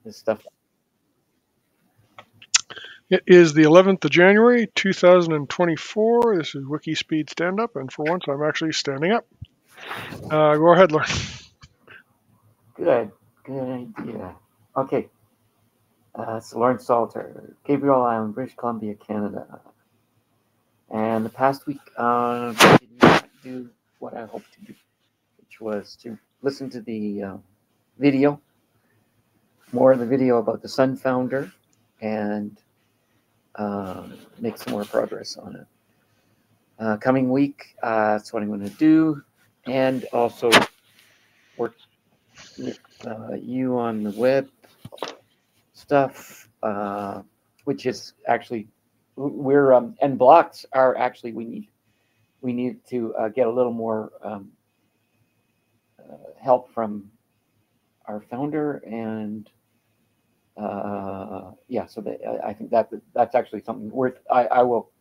this stuff. It is the 11th of January, 2024. This is WIKISPEED Stand-Up, and for once I'm actually standing up. Go ahead, Lauren. Good idea. Okay. So Lawrence Salter, Gabriel Island, British Columbia, Canada. And the past week, I did not do what I hoped to do, which was to listen to the video, more of the video about the Sunfounder, and make some more progress on it. Coming week, that's what I'm going to do, and also work with you on the web stuff, which is actually we're and blocks are actually we need to get a little more help from our founder, and yeah, so I think that's actually something worth. I will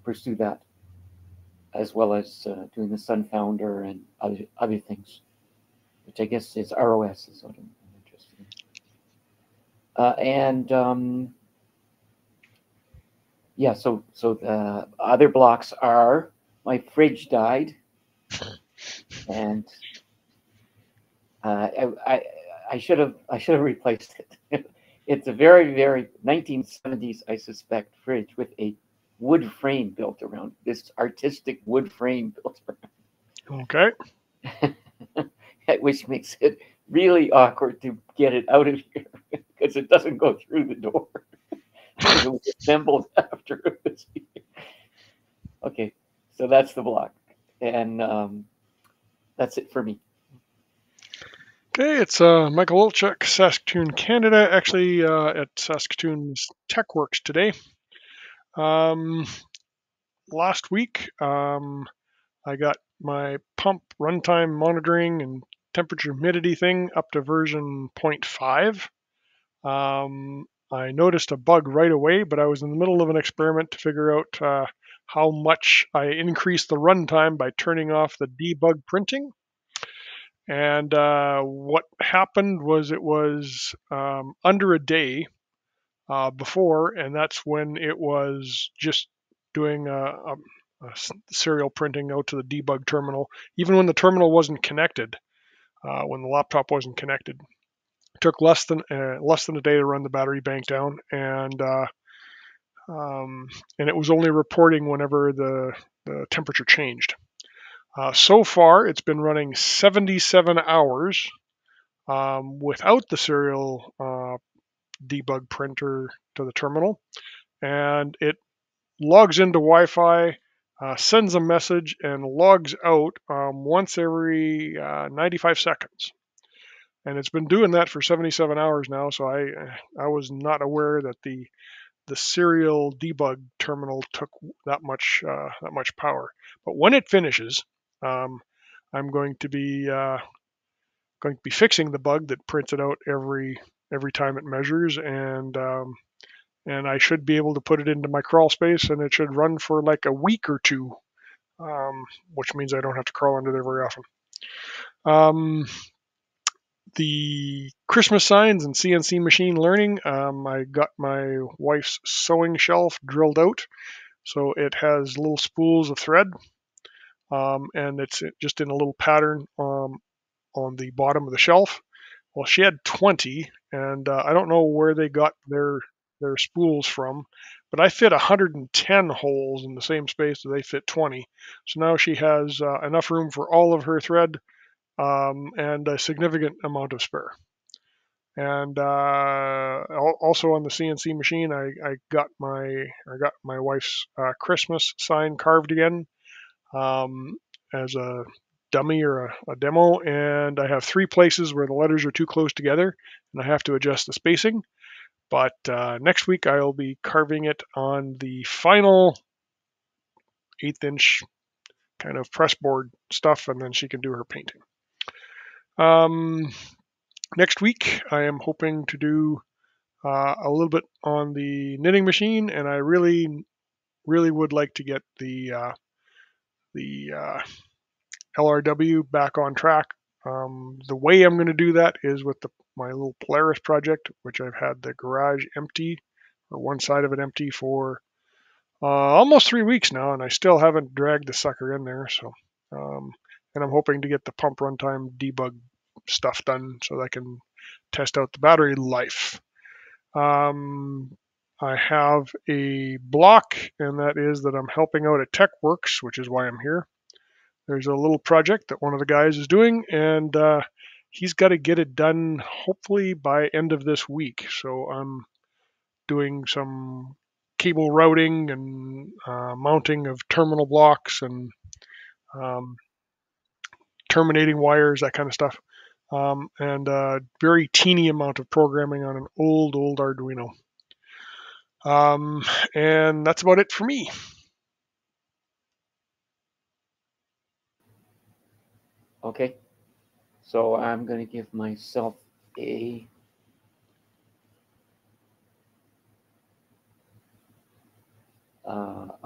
pursue that, as well as doing the Sunfounder and other things, which I guess is ROS is what I'm interested in. And yeah, so the other blocks are my fridge died, and I should have replaced it. It's a very 1970s, I suspect, fridge with a wood frame built around it, this artistic wood frame built around. Okay. Which makes it really awkward to get it out of here because it doesn't go through the door. It was assembled after it was here. Okay, so that's the block, and that's it for me. Okay, it's Michael Wilczek, Saskatoon, Canada, actually at Saskatoon's TechWorks today. Last week, I got my pump runtime monitoring and temperature humidity thing up to version 0.5. I noticed a bug right away, but I was in the middle of an experiment to figure out how much I increased the runtime by turning off the debug printing. And what happened was it was under a day before, and that's when it was just doing a serial printing out to the debug terminal, even when the terminal wasn't connected, when the laptop wasn't connected. It took less than a day to run the battery bank down, and it was only reporting whenever the temperature changed. So far, it's been running 77 hours without the serial debug printer to the terminal, and it logs into Wi-Fi, sends a message, and logs out once every 95 seconds. And it's been doing that for 77 hours now, so I was not aware that the serial debug terminal took that much power. But when it finishes, I'm going to be fixing the bug that prints it out every time it measures, and I should be able to put it into my crawl space, and it should run for like a week or two, which means I don't have to crawl under there very often. The Christmas signs and CNC machine learning, I got my wife's sewing shelf drilled out, so it has little spools of thread, and it's just in a little pattern on the bottom of the shelf. Well, she had 20, and I don't know where they got their spools from, but I fit 110 holes in the same space that they fit 20. So now she has enough room for all of her thread and a significant amount of spare. And also on the CNC machine, I got my wife's Christmas sign carved again as a dummy or a demo, and I have 3 places where the letters are too close together, and I have to adjust the spacing. But next week I'll be carving it on the final 1/8" kind of press board stuff, and then she can do her painting. Next week I am hoping to do a little bit on the knitting machine, and I really would like to get the LRW back on track. The way I'm going to do that is with my little Polaris project, which I've had the garage empty, or one side of it empty, for almost 3 weeks now, and I still haven't dragged the sucker in there. So, and I'm hoping to get the pump runtime debug stuff done so that I can test out the battery life. I have a block, and that is that I'm helping out at TechWorks, which is why I'm here. There's a little project that one of the guys is doing, and he's got to get it done hopefully by end of this week. So I'm doing some cable routing and mounting of terminal blocks and um, terminating wires, that kind of stuff. And a very teeny amount of programming on an old Arduino. And that's about it for me. Okay. So I'm going to give myself a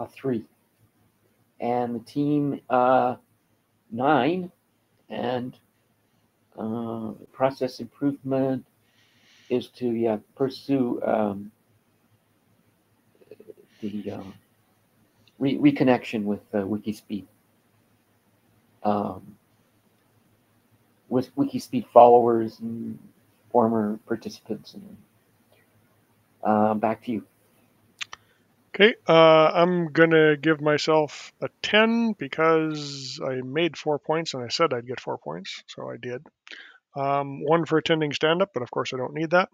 3. And the team 9. And process improvement is to pursue the reconnection with WIKISPEED. With WIKISPEED followers and former participants. And back to you. Okay, I'm gonna give myself a 10 because I made 4 points and I said I'd get 4 points, so I did. 1 for attending stand-up, but of course I don't need that.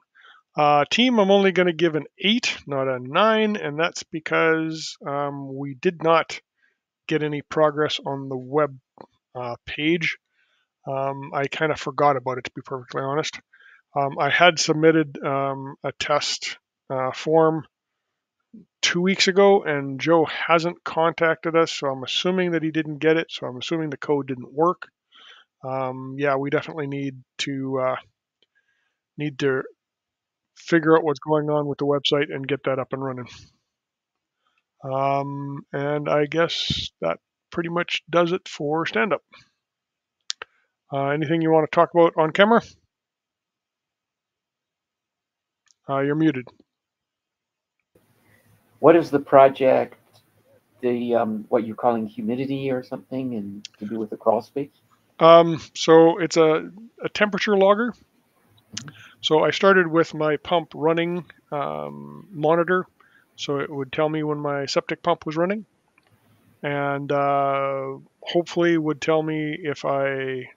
Team, I'm only going to give an 8, not a 9, and that's because we did not get any progress on the web page. I kind of forgot about it, to be perfectly honest. I had submitted a test form 2 weeks ago, and Joe hasn't contacted us, so I'm assuming that he didn't get it, so I'm assuming the code didn't work. Yeah, we definitely need to figure out what's going on with the website and get that up and running. And I guess that pretty much does it for stand-up. Anything you want to talk about on camera? You're muted. What is the project? The what you're calling humidity or something, and to do with the crawl space? So it's a temperature logger. So I started with my pump running monitor, so it would tell me when my septic pump was running, and hopefully would tell me if I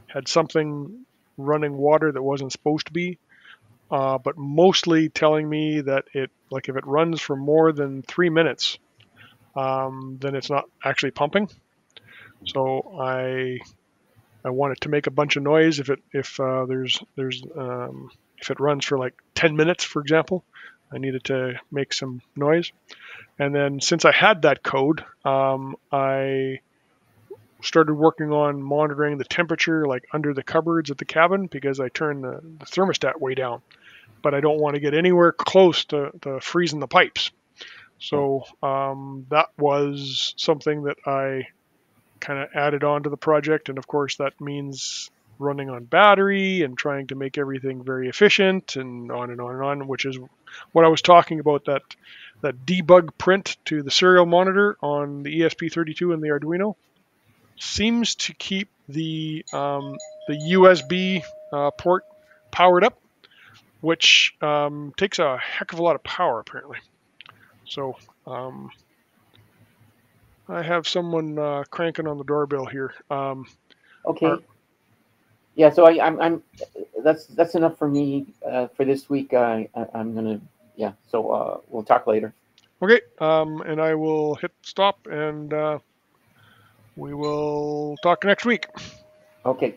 had something running water that wasn't supposed to be, but mostly telling me that if it runs for more than 3 minutes, then it's not actually pumping. So I want it to make a bunch of noise if it runs for like 10 minutes, for example. I need it to make some noise. And then since I had that code, I started working on monitoring the temperature like under the cupboards at the cabin, because I turned the thermostat way down, but I don't want to get anywhere close to freezing the pipes. So that was something that I kind of added on to the project, and of course that means running on battery and trying to make everything very efficient and on and on and on, which is what I was talking about, that debug print to the serial monitor on the ESP32 and the Arduino seems to keep the USB port powered up, which takes a heck of a lot of power apparently. So I have someone cranking on the doorbell here. Okay. Yeah. So I'm. That's enough for me for this week. I'm gonna. Yeah. So we'll talk later. Okay. And I will hit stop, and we will talk next week. Okay.